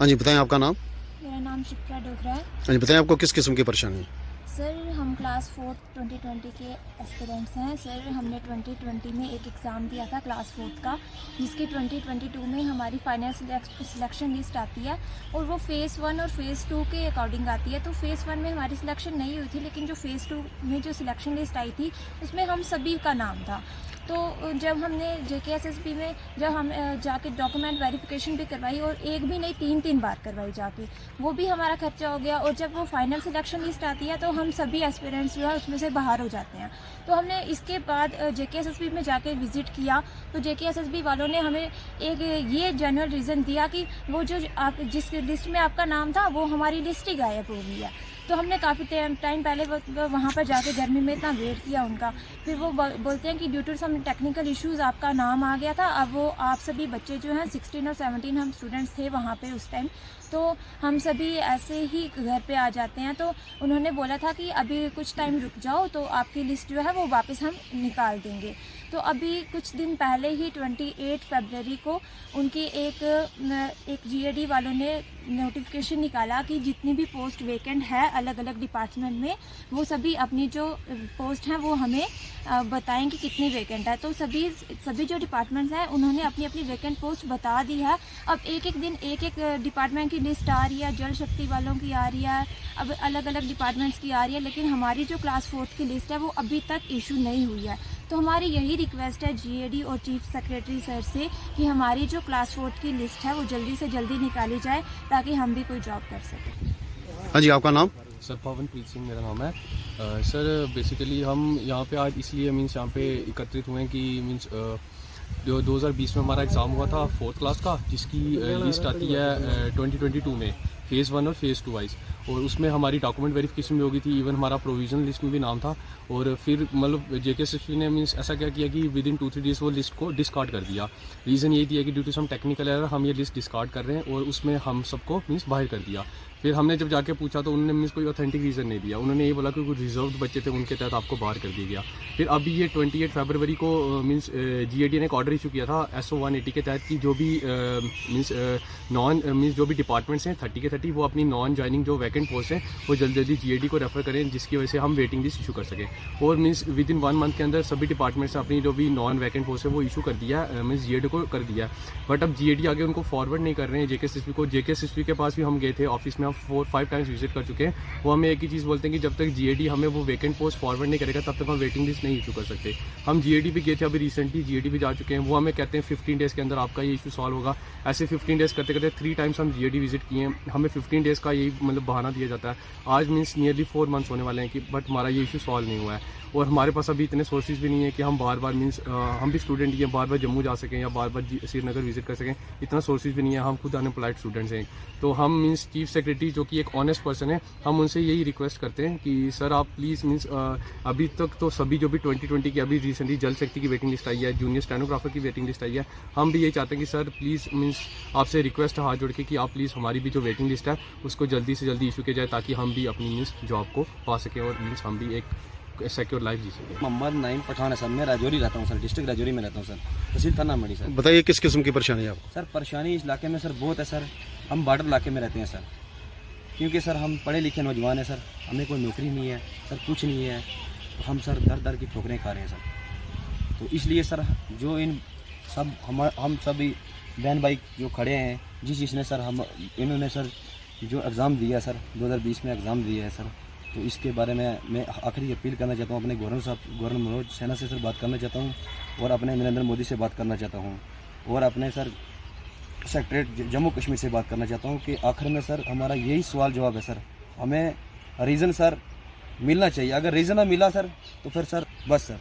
हाँ जी, बताएँ आपका नाम? मेरा नाम शिप्रा डोगरा है। हाँ जी, बताएँ आपको किस किस्म की परेशानी है? सर हम क्लास 4 2020 के एस्पिरेंट्स हैं। सर हमने 2020 में एक एग्ज़ाम दिया था क्लास 4 का, जिसकी 2022 में हमारी फाइनल सिलेक्शन लिस्ट आती है और वो फ़ेज़ 1 और फ़ेज़ 2 के अकॉर्डिंग आती है। तो फ़ेज़ 1 में हमारी सिलेक्शन नहीं हुई थी, लेकिन जो फ़ेज़ 2 में जो सिलेक्शन लिस्ट आई थी उसमें हम सभी का नाम था। तो जब हमने JKSSB में जब हम जाके डॉक्यूमेंट वेरिफिकेशन भी करवाई और एक भी नहीं 3-3 बार करवाई जाके, वो भी हमारा खर्चा हो गया। और जब वो फाइनल सिलेक्शन लिस्ट आती है तो हम सभी एस्पिरेंट्स जो है उसमें से बाहर हो जाते हैं। तो हमने इसके बाद JKSSB में जाके विज़िट किया, तो JKSSB वालों ने हमें एक ये जनरल रीज़न दिया कि वो जो आप जिस लिस्ट में आपका नाम था वो हमारी लिस्ट ही गायब हो गई है। तो हमने काफ़ी टाइम पहले वहाँ पर जाके गर्मी में इतना वेट किया उनका। फिर वो बोलते हैं कि due to some technical issues आपका नाम आ गया था। अब वो आप सभी बच्चे जो हैं 16 और 17 हम स्टूडेंट्स थे वहाँ पे उस टाइम, तो हम सभी ऐसे ही घर पे आ जाते हैं। तो उन्होंने बोला था कि अभी कुछ टाइम रुक जाओ तो आपकी लिस्ट जो है वो वापस हम निकाल देंगे। तो अभी कुछ दिन पहले ही 28 फरवरी को उनकी एक GAD वालों ने नोटिफिकेशन निकाला कि जितनी भी पोस्ट वेकेंट है अलग अलग डिपार्टमेंट में, वो सभी अपनी जो पोस्ट हैं वो हमें बताएं कि कितनी वेकेंट है। तो सभी जो डिपार्टमेंट्स हैं उन्होंने अपनी अपनी वेकेंट पोस्ट बता दी है। अब एक एक दिन एक एक डिपार्टमेंट की लिस्ट आ रही है, जल शक्ति वालों की आ रही है, अब अलग अलग डिपार्टमेंट्स की आ रही है, लेकिन हमारी जो क्लास 4 की लिस्ट है वो अभी तक इशू नहीं हुई है। तो हमारी यही रिक्वेस्ट है GAD और चीफ सेक्रेटरी सर से कि हमारी जो क्लास 4 की लिस्ट है वो जल्दी से जल्दी निकाली जाए ताकि हम भी कोई जॉब कर सकें। हाँ जी, आपका नाम? सर पवनप्रीत सिंह मेरा नाम है। सर बेसिकली हम यहाँ पे आज इसलिए मीन्स यहाँ पे एकत्रित हुए हैं कि मीन्स 2020 में हमारा एग्ज़ाम हुआ था 4th क्लास का, जिसकी लिस्ट आती है 2022 में फ़ेज़ 1 और फ़ेज़ 2 वाइज, और उसमें हमारी डॉक्यूमेंट वेरिफिकेशन भी हो गई थी। इवन हमारा प्रोविजनल लिस्ट में भी नाम था। और फिर मतलब JKSSB ने मीन्स ऐसा क्या किया कि विद इन 2-3 डेज़ वो लिस्ट को डिस्कार्ड कर दिया। रीज़न यही दिया कि due to some technical error हम ये लिस्ट डिस्कार्ड कर रहे हैं, और उसमें हम सबको मीन्स बाहर कर दिया। फिर हमने जब जाके पूछा तो उन्होंने मीन्स कोई ऑथेंटिक रीज़न नहीं दिया। उन्होंने ये बोला कि कुछ रिजर्व्ड बच्चे थे उनके तहत आपको बाहर कर दिया गया। फिर अभी ये 28 फरवरी को मीन्स GAD ने एक ऑर्डर इशू किया था SO 180 के तहत कि जो भी जो भी डिपार्टमेंट्स हैं 30 के 30 वो अपनी नॉन ज्वाइनिंग जो वैकेंट पोस्ट हैं वो जल्दी जल्दी GAD को रेफर करें, जिसकी वजह से हम वेटिंग लिस्ट इशू कर सकें। और मीन्स विद इन 1 मंथ के अंदर सभी डिपार्टमेंट्स ने अपनी जो भी नॉन वैकेंट पोस्ट है वो इशू कर दिया, मीन्स GAD को कर दिया। बट अब GAD आगे उनको फॉरवर्ड नहीं कर रहे हैं JKSSB को। JKSSB के पास भी हम गए थे, ऑफिस में हम 4-5 टाइम्स विजिट कर चुके हैं। वो हमें एक ही चीज़ बोलते हैं कि जब तक GAD हमें वो वैकेंट पोस्ट फॉरवर्ड नहीं करेगा तब तक हम वेटिंग लिस्ट नहीं इशू कर सकते। हम GAD भी गए थे, अभी रिसेंटली GAD भी जा चुके हैं। वो हमें कहते हैं 15 डेज़ के अंदर आपका ये इशू सॉल्व होगा। ऐसे 15 डेज़ करते करते 3 टाइम्स हम GAD विजिट किए हैं। हमें 15 डेज़ का यही मतलब बहाना दिया जाता है। आज मीन्स नियरली 4 मंथ्स होने वाले हैं कि बट हमारा ये इशू सॉल्व नहीं हुआ है। और हमारे पास अभी इतने सोर्सेज भी नहीं है कि हम बार बार मीन्स हम भी स्टूडेंट ही हैं, बार बार जम्मू जा सकें या बार बार श्रीनगर विजिट कर सकें, इतना सोर्सेज भी नहीं है। हम खुद अनएम्प्लॉयड स्टूडेंट्स हैं। तो हम मीन्स चीफ सेक्रेटरी जो कि एक ऑनेस्ट पर्सन है, हम उनसे यही रिक्वेस्ट करते हैं कि सर आप प्लीज़ मीन्स अभी तक तो सभी जो भी 2020 की अभी रिसेंटली जल शक्ति की वेटिंग लिस्ट आई है, जूनियर स्टेनोग्राफर की वेटिंग लिस्ट आई है, हम भी यही चाहते हैं कि सर प्लीज़ मीन्स आपसे रिक्वेस्ट है हाथ जोड़ के कि आप प्लीज़ हमारी भी जो वेटिंग लिस्ट है उसको जल्दी से जल्दी इशू किया जाए ताकि हम भी अपनी मीन्स जॉब को पा सकें और मीन्स हम भी एक सिक्योर लाइफ जी सकें। मोहम्मद नईम पठान है सर, मैं राजौरी रहता हूँ सर, डिस्ट्रिक्ट राजौरी में रहता हूँ सर, तहसील थाना मड़ी सर। बताइए किस किस्म की परेशानी है आपको? सर परेशानी इस इलाके में सर बहुत है सर। हम बॉर्डर इलाके में रहते हैं सर, क्योंकि सर हम पढ़े लिखे नौजवान हैं सर, हमें कोई नौकरी नहीं है सर, कुछ नहीं है। तो हम सर दर दर की ठोकरें खा रहे हैं सर। तो इसलिए सर जो इन सब हम सभी बहन भाई जो खड़े हैं, जिसने सर इन्होंने सर जो एग्ज़ाम दिया सर 2020 में एग्ज़ाम दिया है सर, तो इसके बारे में मैं आखिरी अपील करना चाहता हूँ। अपने गवर्नर मनोज सिन्हा से सर बात करना चाहता हूँ, और अपने नरेंद्र मोदी से बात करना चाहता हूँ, और अपने सर सेक्रेटरी जम्मू कश्मीर से बात करना चाहता हूँ कि आखिर में सर हमारा यही सवाल जवाब है सर, हमें रीज़न सर मिलना चाहिए। अगर रीज़न ना मिला सर तो फिर सर बस सर